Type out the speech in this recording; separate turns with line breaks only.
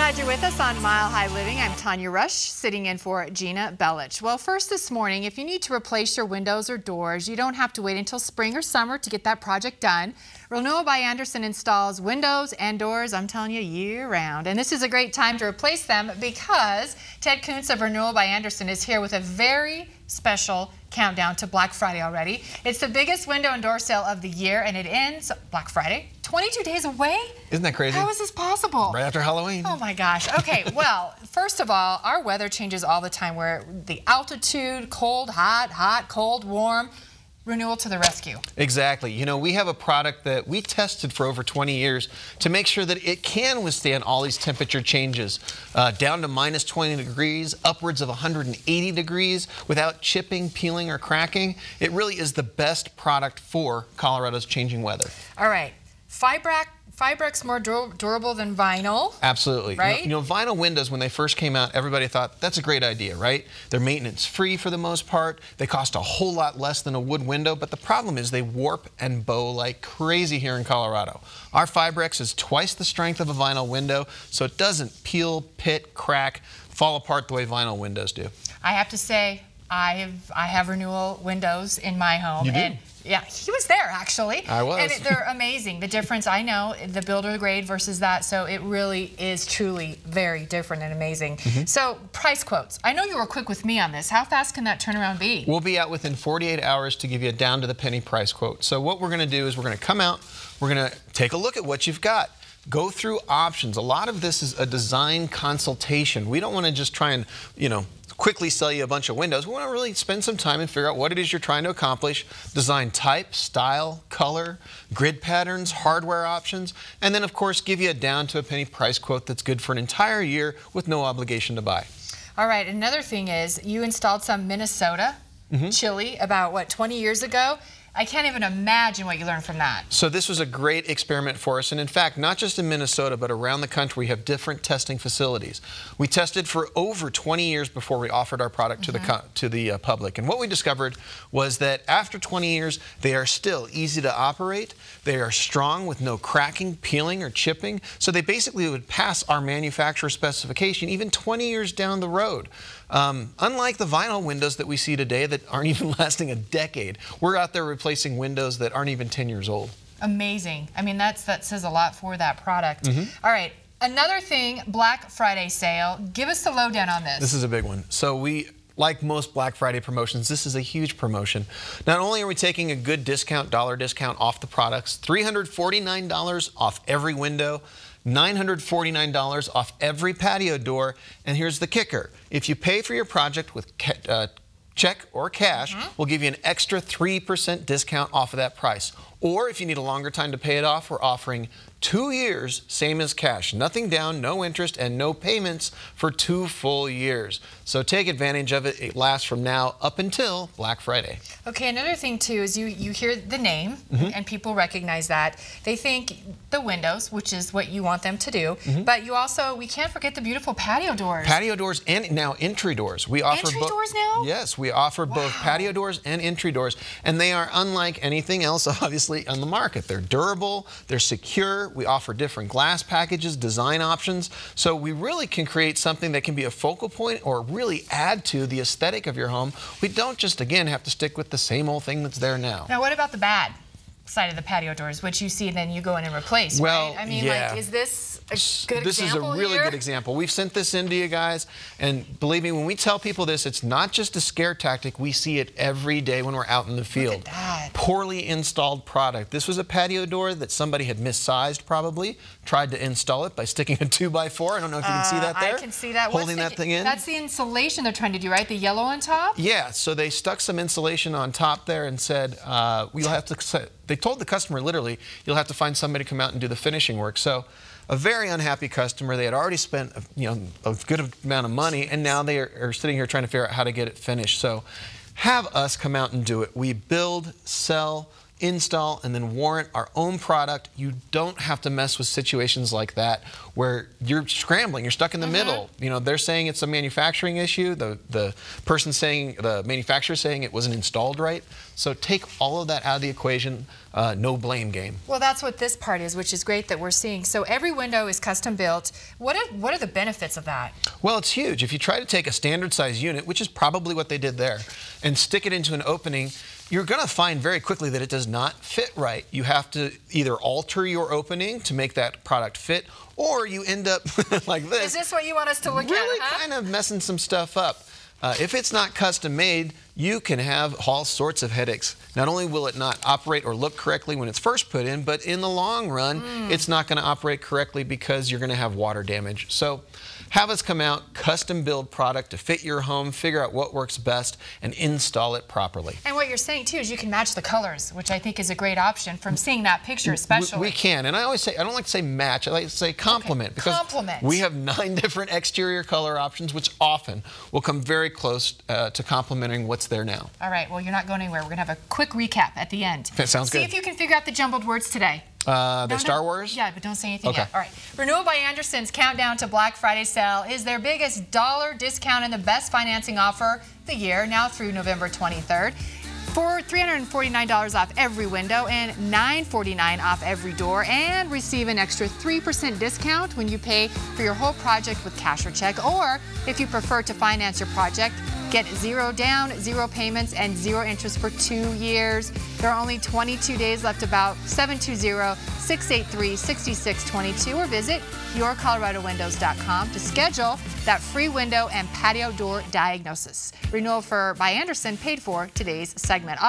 Glad you're with us on Mile High Living. I'm Tanya Rush, sitting in for Gina Bellich. Well, first this morning, if you need to replace your windows or doors, you don't have to wait until spring or summer to get that project done. Renewal by Andersen installs windows and doors, I'm telling you, year-round. And this is a great time to replace them because Ted Kuntz of Renewal by Andersen is here with a very special countdown to Black Friday already. It's the biggest window and door sale of the year, and it ends Black Friday, 22 days away.
Isn't that crazy?
How is this possible?
Right after Halloween.
Oh my gosh. Okay, well, first of all, our weather changes all the time. Where the altitude, cold, hot, hot, cold, warm. Renewal to the rescue.
Exactly. You know, we have a product that we tested for over 20 years to make sure that it can withstand all these temperature changes, down to minus 20 degrees, upwards of 180 degrees, without chipping, peeling, or cracking. It really is the best product for Colorado's changing weather.
All right. Fibrex more durable than vinyl.
Absolutely.
Right?
You know, vinyl windows, when they first came out, everybody thought that's a great idea, right? They're maintenance free for the most part. They cost a whole lot less than a wood window, but the problem is they warp and bow like crazy here in Colorado. Our Fibrex is twice the strength of a vinyl window, so it doesn't peel, pit, crack, fall apart the way vinyl windows do.
I have to say, I have Renewal windows in my home.
You do?
And yeah, he was there actually.
I was.
And they're amazing. The difference, I know, the builder grade versus that, so it really is truly very different and amazing. So, price quotes. I know you were quick with me on this. How fast can that turnaround be?
We'll be out within 48 hours to give you a down to the penny price quote. So what we're going to do is we're going to come out, we're going to take a look at what you've got. Go through options. A lot of this is a design consultation. We don't want to just try and, you know, quickly sell you a bunch of windows. We want to really spend some time and figure out what it is you're trying to accomplish, design type, style, color, grid patterns, hardware options, and then of course give you a down to a penny price quote that's good for an entire year with no obligation to buy.
All right, another thing is you installed some Minnesota chili about, what, 20 years ago? I can't even imagine what you learned from that.
So this was a great experiment for us, and in fact, not just in Minnesota, but around the country, we have different testing facilities. We tested for over 20 years before we offered our product to the public, and what we discovered was that after 20 years, they are still easy to operate. They are strong with no cracking, peeling, or chipping, so they basically would pass our manufacturer specification even 20 years down the road. Unlike the vinyl windows that we see today that aren't even lasting a decade, we're out there replacing windows that aren't even 10 years old. Amazing.
I mean, that says a lot for that product. All right, another thing, Black Friday sale. Give us the lowdown on this.
This is a big one. So like most Black Friday promotions, this is a huge promotion. Not only are we taking a good discount, dollar discount off the products, $349 off every window, $949 off every patio door, and here's the kicker. If you pay for your project with check or cash, we'll give you an extra 3% discount off of that price. Or if you need a longer time to pay it off, we're offering 2 years, same as cash. Nothing down, no interest, and no payments for 2 full years. So take advantage of it. It lasts from now up until Black Friday.
Okay, another thing too is you hear the name and people recognize that. They think the windows, which is what you want them to do, but you also, we can't forget the beautiful patio doors.
Patio doors and now entry doors. We offer
entry doors now?
Yes, we offer both patio doors and entry doors, and they are unlike anything else obviously on the market. They're durable, they're secure. We offer different glass packages, design options, so we really can create something that can be a focal point or really add to the aesthetic of your home. We don't just, again, have to stick with the same old thing that's there now.
Now, what about the bad side of the patio doors, which you see then you go in and replace,
well,
right? I mean,
yeah.
Like, is this a good
This
example
is a really
here?
good example. We've sent this in to you guys, and believe me, when we tell people this, it's not just a scare tactic. We see it every day when we're out in the field.
Look at that.
Poorly installed product. This was a patio door that somebody had missized probably, tried to install it by sticking a 2x4. I don't know if you can see that there.
I can see that.
Holding that thing in.
That's the insulation they're trying to do, right? The yellow on top?
Yeah, so they stuck some insulation on top there and said, we'll have to, they told the customer literally, you'll have to find somebody to come out and do the finishing work. So a very unhappy customer. They had already spent a good amount of money, and now they are sitting here trying to figure out how to get it finished. So have us come out and do it. We build, sell, install, and then warrant our own product. You don't have to mess with situations like that where you're scrambling, you're stuck in the middle. You know, they're saying it's a manufacturing issue, the person saying, the manufacturer saying it wasn't installed right. So take all of that out of the equation, no blame game.
Well, that's what this part is, which is great that we're seeing. So every window is custom built. What are the benefits of that?
Well, it's huge. If you try to take a standard size unit, which is probably what they did there, and stick it into an opening, you're going to find very quickly that it does not fit right. You have to either alter your opening to make that product fit, or you end up like this.
Is this what you want us to look
really
at?
Kind of messing some stuff up. If it's not custom made, you can have all sorts of headaches. Not only will it not operate or look correctly when it's first put in, but in the long run, it's not going to operate correctly because you're going to have water damage. So have us come out, custom build product to fit your home, figure out what works best, and install it properly.
And what you're saying too is you can match the colors, which I think is a great option from seeing that picture especially.
We can, and I always say, I don't like to say match, I like to say complement.
Okay.
Because
complement.
we have 9 different exterior color options, which often will come very close to complementing what's there now.
All right, well, you're not going anywhere. We're going to have a quick recap at the end.
That sounds good.
See if you can figure out the jumbled words today.
The Star Wars?
Yeah, but don't say anything
okay.
yet. All right. Renewal by Andersen's countdown to Black Friday sale is their biggest dollar discount and the best financing offer of the year, now through November 23rd. For $349 off every window and $949 off every door, and receive an extra 3% discount when you pay for your whole project with cash or check. Or if you prefer to finance your project, get 0 down, 0 payments, and 0 interest for 2 years. There are only 22 days left. About 720-683-6622, or visit yourcoloradowindows.com to schedule that free window and patio door diagnosis. Renewal by Andersen paid for today's segment.